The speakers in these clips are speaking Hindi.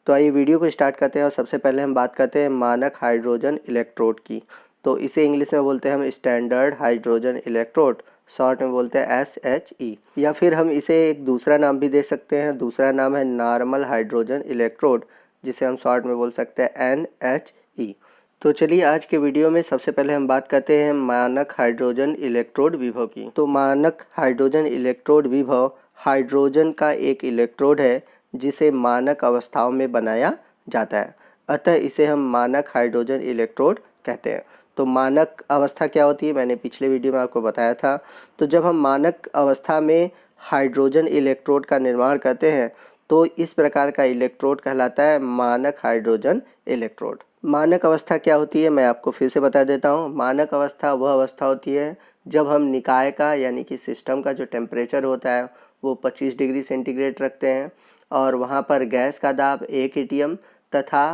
तो आइए वीडियो को स्टार्ट करते हैं और सबसे पहले हम बात करते हैं मानक हाइड्रोजन इलेक्ट्रोड की। तो इसे इंग्लिश में बोलते हैं हम स्टैंडर्ड हाइड्रोजन इलेक्ट्रोड, शॉर्ट में बोलते हैं SHE, या फिर हम इसे एक दूसरा नाम भी दे सकते हैं। दूसरा नाम है नॉर्मल हाइड्रोजन इलेक्ट्रोड, जिसे हम शॉर्ट में बोल सकते हैं NHE। तो चलिए आज के वीडियो में सबसे पहले हम बात करते हैं मानक हाइड्रोजन इलेक्ट्रोड विभव की। तो मानक हाइड्रोजन इलेक्ट्रोड विभव हाइड्रोजन का एक इलेक्ट्रोड है जिसे मानक अवस्थाओं में बनाया जाता है, अतः इसे हम मानक हाइड्रोजन इलेक्ट्रोड कहते हैं। तो मानक अवस्था क्या होती है, मैंने पिछले वीडियो में आपको बताया था। तो जब हम मानक अवस्था में हाइड्रोजन इलेक्ट्रोड का निर्माण करते हैं तो इस प्रकार का इलेक्ट्रोड कहलाता है मानक हाइड्रोजन इलेक्ट्रोड। मानक अवस्था क्या होती है, मैं आपको फिर से बता देता हूँ। मानक अवस्था वह अवस्था होती है जब हम निकाय का यानी कि सिस्टम का जो टेम्परेचर होता है वो 25 डिग्री सेंटीग्रेड रखते हैं और वहाँ पर गैस का दाब 1 एटीएम तथा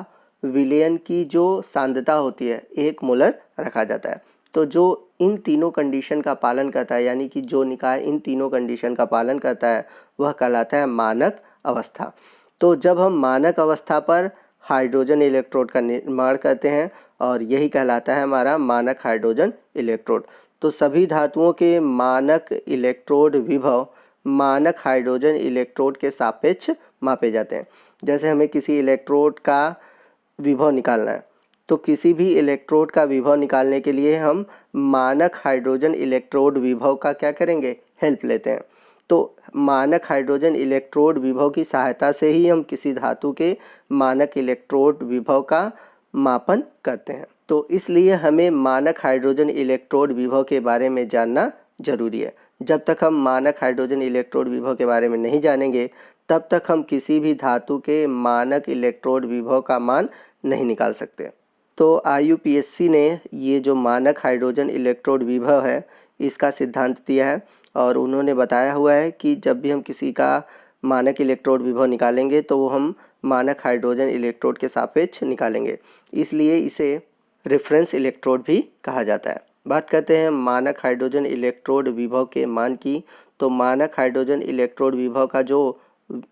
विलयन की जो सांद्रता होती है 1 मोलर रखा जाता है। तो जो इन तीनों कंडीशन का पालन करता है, यानी कि जो निकाय इन तीनों कंडीशन का पालन करता है, वह कहलाता है मानक अवस्था। तो जब हम मानक अवस्था पर हाइड्रोजन इलेक्ट्रोड का निर्माण करते हैं और यही कहलाता है हमारा मानक हाइड्रोजन इलेक्ट्रोड। तो सभी धातुओं के मानक इलेक्ट्रोड विभव मानक हाइड्रोजन इलेक्ट्रोड के सापेक्ष मापे जाते हैं। जैसे हमें किसी इलेक्ट्रोड का विभव निकालना है तो किसी भी इलेक्ट्रोड का विभव निकालने के लिए हम मानक हाइड्रोजन इलेक्ट्रोड विभव का क्या करेंगे, हेल्प लेते हैं। तो मानक हाइड्रोजन इलेक्ट्रोड विभव की सहायता से ही हम किसी धातु के मानक इलेक्ट्रोड विभव का मापन करते हैं। तो इसलिए हमें मानक हाइड्रोजन इलेक्ट्रोड विभव के बारे में जानना जरूरी है। जब तक हम मानक हाइड्रोजन इलेक्ट्रोड विभव के बारे में नहीं जानेंगे तब तक हम किसी भी धातु के मानक इलेक्ट्रोड विभव का मान नहीं निकाल सकते। तो IUPAC ने ये जो मानक हाइड्रोजन इलेक्ट्रोड विभव है इसका सिद्धांत दिया है और उन्होंने बताया हुआ है कि जब भी हम किसी का मानक इलेक्ट्रोड विभव निकालेंगे तो वो हम मानक हाइड्रोजन इलेक्ट्रोड के सापेक्ष निकालेंगे, इसलिए इसे रेफरेंस इलेक्ट्रोड भी कहा जाता है। बात करते हैं मानक हाइड्रोजन इलेक्ट्रोड विभव के मान की। तो मानक हाइड्रोजन इलेक्ट्रोड विभव का जो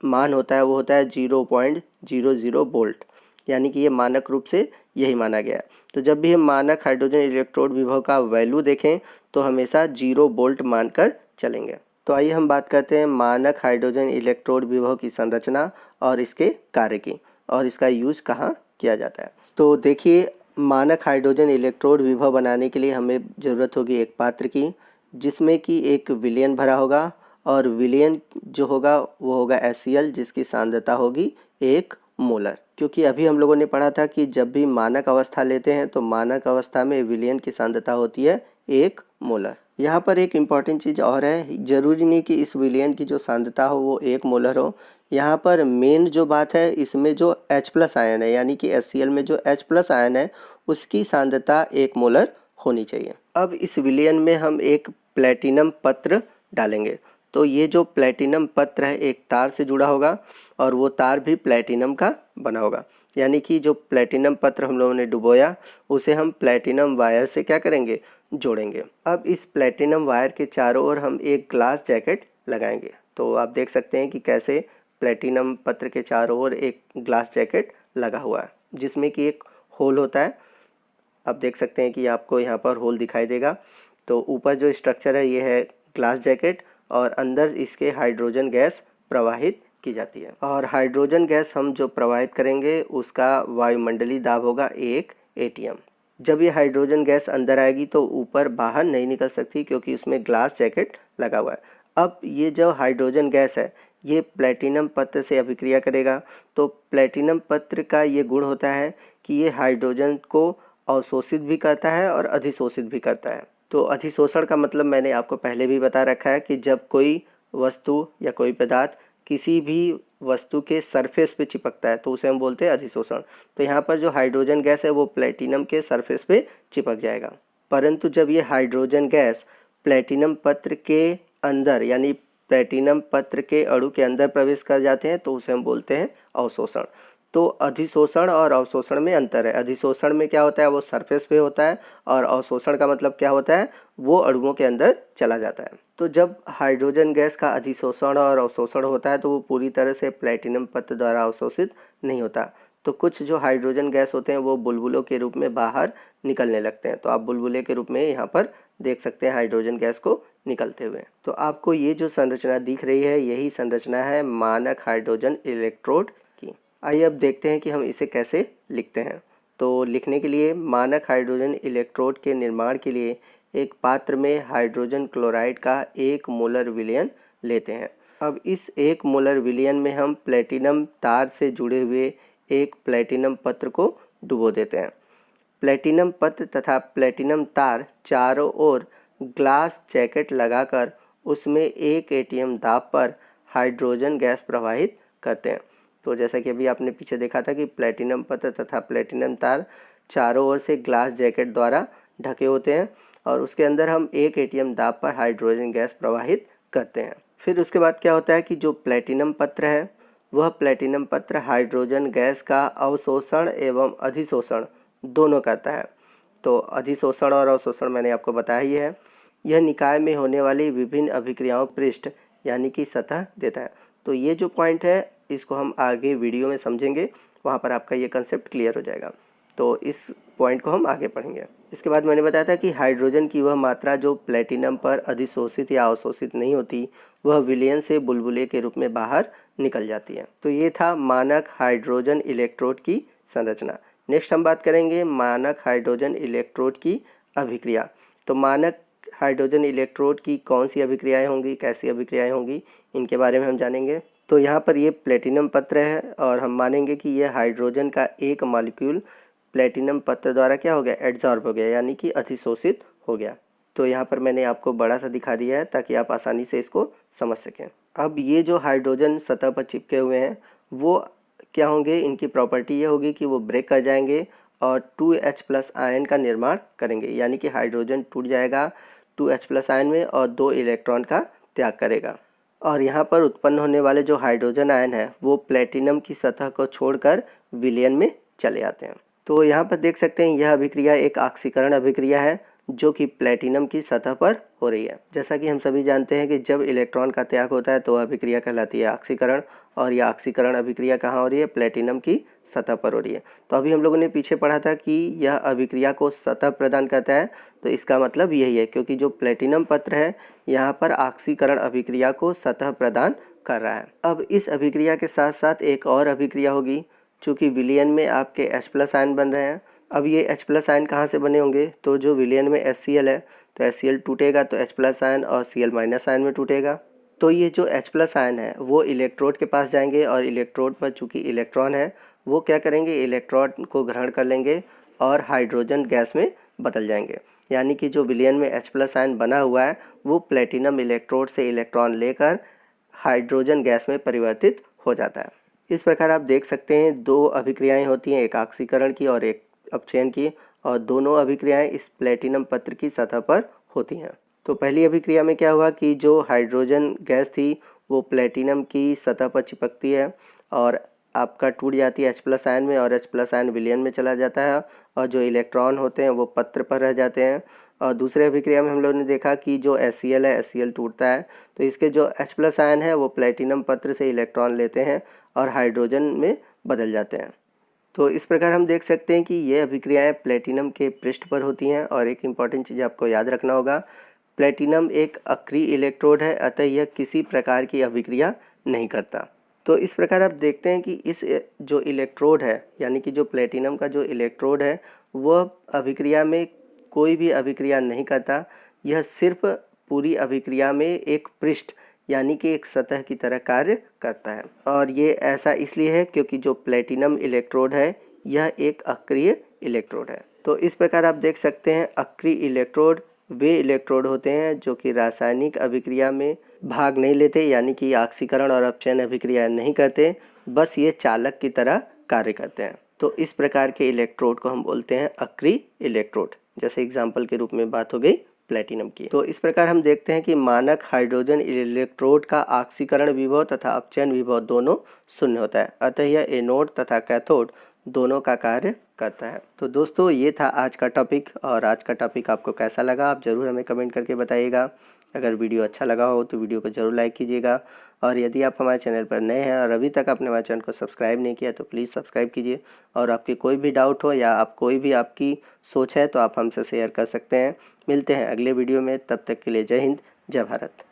मान होता है वो होता है 0.00 वोल्ट, यानी कि ये मानक रूप से यही माना गया है। तो जब भी हम मानक हाइड्रोजन इलेक्ट्रोड विभव का वैल्यू देखें तो हमेशा 0 वोल्ट मानकर चलेंगे। तो आइए हम बात करते हैं मानक हाइड्रोजन इलेक्ट्रोड विभव की संरचना और इसके कार्य की और इसका यूज़ कहाँ किया जाता है। तो देखिए, मानक हाइड्रोजन इलेक्ट्रोड विभव बनाने के लिए हमें ज़रूरत होगी एक पात्र की जिसमें कि एक विलयन भरा होगा और विलयन जो होगा वो होगा HCl जिसकी सांद्रता होगी 1 मोलर। क्योंकि अभी हम लोगों ने पढ़ा था कि जब भी मानक अवस्था लेते हैं तो मानक अवस्था में विलयन की सांद्रता होती है 1 मोलर। यहाँ पर एक इम्पॉर्टेंट चीज़ और है, ज़रूरी नहीं कि इस विलयन की जो सांद्रता हो वो 1 मोलर हो। यहाँ पर मेन जो बात है इसमें जो H+ आयन है, यानी कि HCl में जो H+ आयन है उसकी सांद्रता 1 मोलर होनी चाहिए। अब इस विलयन में हम एक प्लेटिनम पत्र डालेंगे। तो ये जो प्लेटिनम पत्र है एक तार से जुड़ा होगा और वो तार भी प्लेटिनम का बना होगा, यानी कि जो प्लेटिनम पत्र हम लोगों ने डुबोया उसे हम प्लेटिनम वायर से क्या करेंगे, जोड़ेंगे। अब इस प्लेटिनम वायर के चारों ओर हम एक ग्लास जैकेट लगाएंगे। तो आप देख सकते हैं कि कैसे प्लेटिनम पत्र के चारों ओर एक ग्लास जैकेट लगा हुआ है जिसमें कि एक होल होता है। आप देख सकते हैं कि आपको यहाँ पर होल दिखाई देगा। तो ऊपर जो स्ट्रक्चर है ये है ग्लास जैकेट और अंदर इसके हाइड्रोजन गैस प्रवाहित की जाती है और हाइड्रोजन गैस हम जो प्रवाहित करेंगे उसका वायुमंडलीय दाब होगा 1 ATM। जब ये हाइड्रोजन गैस अंदर आएगी तो ऊपर बाहर नहीं निकल सकती क्योंकि उसमें ग्लास जैकेट लगा हुआ है। अब ये जो हाइड्रोजन गैस है ये प्लेटिनम पत्र से अभिक्रिया करेगा। तो प्लेटिनम पत्र का ये गुण होता है कि ये हाइड्रोजन को अवशोषित भी करता है और अधिशोषित भी करता है। तो अधिशोषण का मतलब मैंने आपको पहले भी बता रखा है कि जब कोई वस्तु या कोई पदार्थ किसी भी वस्तु के सरफेस पे चिपकता है तो उसे हम बोलते हैं अधिशोषण। तो यहाँ पर जो हाइड्रोजन गैस है वो प्लेटिनम के सरफेस पे चिपक जाएगा। परंतु जब ये हाइड्रोजन गैस प्लेटिनम पत्र के अंदर यानी प्लेटिनम पत्र के अणु के अंदर प्रवेश कर जाते हैं तो उसे हम बोलते हैं अवशोषण। तो अधिशोषण और अवशोषण में अंतर है। अधिशोषण में क्या होता है, वो सरफेस पे होता है, और अवशोषण का मतलब क्या होता है, वो अणुओं के अंदर चला जाता है। तो जब हाइड्रोजन गैस का अधिशोषण और अवशोषण होता है तो वो पूरी तरह से प्लेटिनम पत्र द्वारा अवशोषित नहीं होता। तो कुछ जो हाइड्रोजन गैस होते हैं वो बुलबुलों के रूप में बाहर निकलने लगते हैं। तो आप बुलबुले के रूप में यहाँ पर देख सकते हैं हाइड्रोजन गैस को निकलते हुए। तो आपको ये जो संरचना दिख रही है, यही संरचना है मानक हाइड्रोजन इलेक्ट्रोड की। आइए अब देखते हैं कि हम इसे कैसे लिखते हैं। तो लिखने के लिए मानक हाइड्रोजन इलेक्ट्रोड के निर्माण के लिए एक पात्र में हाइड्रोजन क्लोराइड का 1 मोलर विलयन लेते हैं। अब इस 1 मोलर विलयन में हम प्लेटिनम तार से जुड़े हुए एक प्लेटिनम पत्र को डुबो देते हैं। प्लेटिनम पत्र तथा प्लेटिनम तार चारों ओर ग्लास जैकेट लगाकर उसमें 1 एटीएम दाब पर हाइड्रोजन गैस प्रवाहित करते हैं। तो जैसा कि अभी आपने पीछे देखा था कि प्लेटिनम पत्र तथा प्लेटिनम तार चारों ओर से ग्लास जैकेट द्वारा ढके होते हैं, और उसके अंदर हम 1 एटीएम दाब पर हाइड्रोजन गैस प्रवाहित करते हैं। फिर उसके बाद क्या होता है कि जो प्लेटिनम पत्र है, वह प्लेटिनम पत्र हाइड्रोजन गैस का अवशोषण एवं अधिशोषण दोनों करता है। तो अधिशोषण और अवशोषण मैंने आपको बताया ही है। यह निकाय में होने वाली विभिन्न अभिक्रियाओं पृष्ठ यानी कि सतह देता है। तो ये जो पॉइंट है इसको हम आगे वीडियो में समझेंगे, वहाँ पर आपका ये कंसेप्ट क्लियर हो जाएगा। तो इस पॉइंट को हम आगे पढ़ेंगे। इसके बाद मैंने बताया था कि हाइड्रोजन की वह मात्रा जो प्लेटिनम पर अधिशोषित या अवशोषित नहीं होती, वह विलयन से बुलबुले के रूप में बाहर निकल जाती है। तो ये था मानक हाइड्रोजन इलेक्ट्रोड की संरचना। नेक्स्ट हम बात करेंगे मानक हाइड्रोजन इलेक्ट्रोड की अभिक्रिया। तो मानक हाइड्रोजन इलेक्ट्रोड की कौन सी अभिक्रियाएं होंगी, कैसी अभिक्रियाएं होंगी, इनके बारे में हम जानेंगे। तो यहाँ पर ये प्लेटिनम पत्र है और हम मानेंगे कि यह हाइड्रोजन का एक मॉलिक्यूल प्लेटिनम पत्र द्वारा क्या हो गया, एड्जॉर्ब हो गया, यानी कि अधिशोषित हो गया। तो यहाँ पर मैंने आपको बड़ा सा दिखा दिया है ताकि आप आसानी से इसको समझ सकें। अब ये जो हाइड्रोजन सतह पर चिपके हुए हैं वो क्या होंगे, इनकी प्रॉपर्टी ये होगी कि वो ब्रेक कर जाएंगे और 2H+ आयन का निर्माण करेंगे, यानी कि हाइड्रोजन टूट जाएगा 2H+ आयन में और 2 इलेक्ट्रॉन का त्याग करेगा। और यहाँ पर उत्पन्न होने वाले जो हाइड्रोजन आयन है वो प्लेटिनम की सतह को छोड़कर विलयन में चले आते हैं। तो यहाँ पर देख सकते हैं यह अभिक्रिया एक ऑक्सीकरण अभिक्रिया है जो कि प्लेटिनम की सतह पर हो रही है। जैसा कि हम सभी जानते हैं कि जब इलेक्ट्रॉन का त्याग होता है तो वह अभिक्रिया कहलाती है ऑक्सीकरण, और यह ऑक्सीकरण अभिक्रिया कहाँ हो रही है, प्लेटिनम की सतह पर हो रही है। तो अभी हम लोगों ने पीछे पढ़ा था कि यह अभिक्रिया को सतह प्रदान करता है, तो इसका मतलब यही है, क्योंकि जो प्लेटिनम पत्र है यहाँ पर ऑक्सीकरण अभिक्रिया को सतह प्रदान कर रहा है। अब इस अभिक्रिया के साथ साथ एक और अभिक्रिया होगी, चूँकि विलयन में आपके H+ आयन बन रहे हैं। अब ये H+ आयन कहाँ से बने होंगे, तो जो विलयन में HCl है तो HCl टूटेगा तो H+ आयन और Cl- आयन में टूटेगा। तो ये जो H+ आयन है वो इलेक्ट्रोड के पास जाएंगे और इलेक्ट्रोड पर चूँकि इलेक्ट्रॉन है वो क्या करेंगे, इलेक्ट्रॉन को ग्रहण कर लेंगे और हाइड्रोजन गैस में बदल जाएंगे। यानी कि जो विलयन में H+ आयन बना हुआ है वो प्लेटिनम इलेक्ट्रोड से इलेक्ट्रॉन लेकर हाइड्रोजन गैस में परिवर्तित हो जाता है। इस प्रकार आप देख सकते हैं दो अभिक्रियाएं होती हैं, एक ऑक्सीकरण की और एक अपचयन की, और दोनों अभिक्रियाएं इस प्लेटिनम पत्र की सतह पर होती हैं। तो पहली अभिक्रिया में क्या हुआ कि जो हाइड्रोजन गैस थी वो प्लेटिनम की सतह पर चिपकती है और आपका टूट जाती है H+ आयन में, और H+ आयन विलयन में चला जाता है और जो इलेक्ट्रॉन होते हैं वो पत्र पर रह जाते हैं। और दूसरे अभिक्रिया में हम लोगों ने देखा कि जो HCl है, HCl टूटता है तो इसके जो H+ आयन है वो प्लेटिनम पत्र से इलेक्ट्रॉन लेते हैं और हाइड्रोजन में बदल जाते हैं। तो इस प्रकार हम देख सकते हैं कि ये अभिक्रियाएं प्लेटिनम के पृष्ठ पर होती हैं। और एक इम्पॉर्टेंट चीज़ आपको याद रखना होगा, प्लेटिनम एक अक्रिय इलेक्ट्रोड है, अतः यह किसी प्रकार की अभिक्रिया नहीं करता। तो इस प्रकार आप देखते हैं कि इस जो इलेक्ट्रोड है यानी कि जो प्लेटिनम का जो इलेक्ट्रोड है वह अभिक्रिया में कोई भी अभिक्रिया नहीं करता, यह सिर्फ पूरी अभिक्रिया में एक पृष्ठ यानी कि एक सतह की तरह कार्य करता है। और ये ऐसा इसलिए है क्योंकि जो प्लेटिनम इलेक्ट्रोड है यह एक अक्रिय इलेक्ट्रोड है। तो इस प्रकार आप देख सकते हैं अक्रिय इलेक्ट्रोड वे इलेक्ट्रोड होते हैं जो कि रासायनिक अभिक्रिया में भाग नहीं लेते, यानी कि ऑक्सीकरण और अपचयन अभिक्रिया नहीं करते, बस ये चालक की तरह कार्य करते हैं। तो इस प्रकार के इलेक्ट्रोड को हम बोलते हैं अक्रिय इलेक्ट्रोड। जैसे एग्जाम्पल के रूप में बात हो गई प्लेटिनम की। तो इस प्रकार हम देखते हैं कि मानक हाइड्रोजन इलेक्ट्रोड का ऑक्सीकरण विभव तथा अपचयन विभव दोनों शून्य होता है, अतः यह एनोड तथा कैथोड दोनों का कार्य करता है। तो दोस्तों ये था आज का टॉपिक, और आज का टॉपिक आपको कैसा लगा आप ज़रूर हमें कमेंट करके बताइएगा। अगर वीडियो अच्छा लगा हो तो वीडियो को ज़रूर लाइक कीजिएगा, और यदि आप हमारे चैनल पर नए हैं और अभी तक आपने हमारे चैनल को सब्सक्राइब नहीं किया तो प्लीज़ सब्सक्राइब कीजिए। और आपकी कोई भी डाउट हो या आप कोई भी आपकी सोच है तो आप हमसे शेयर कर सकते हैं। मिलते हैं अगले वीडियो में, तब तक के लिए जय हिंद, जय भारत।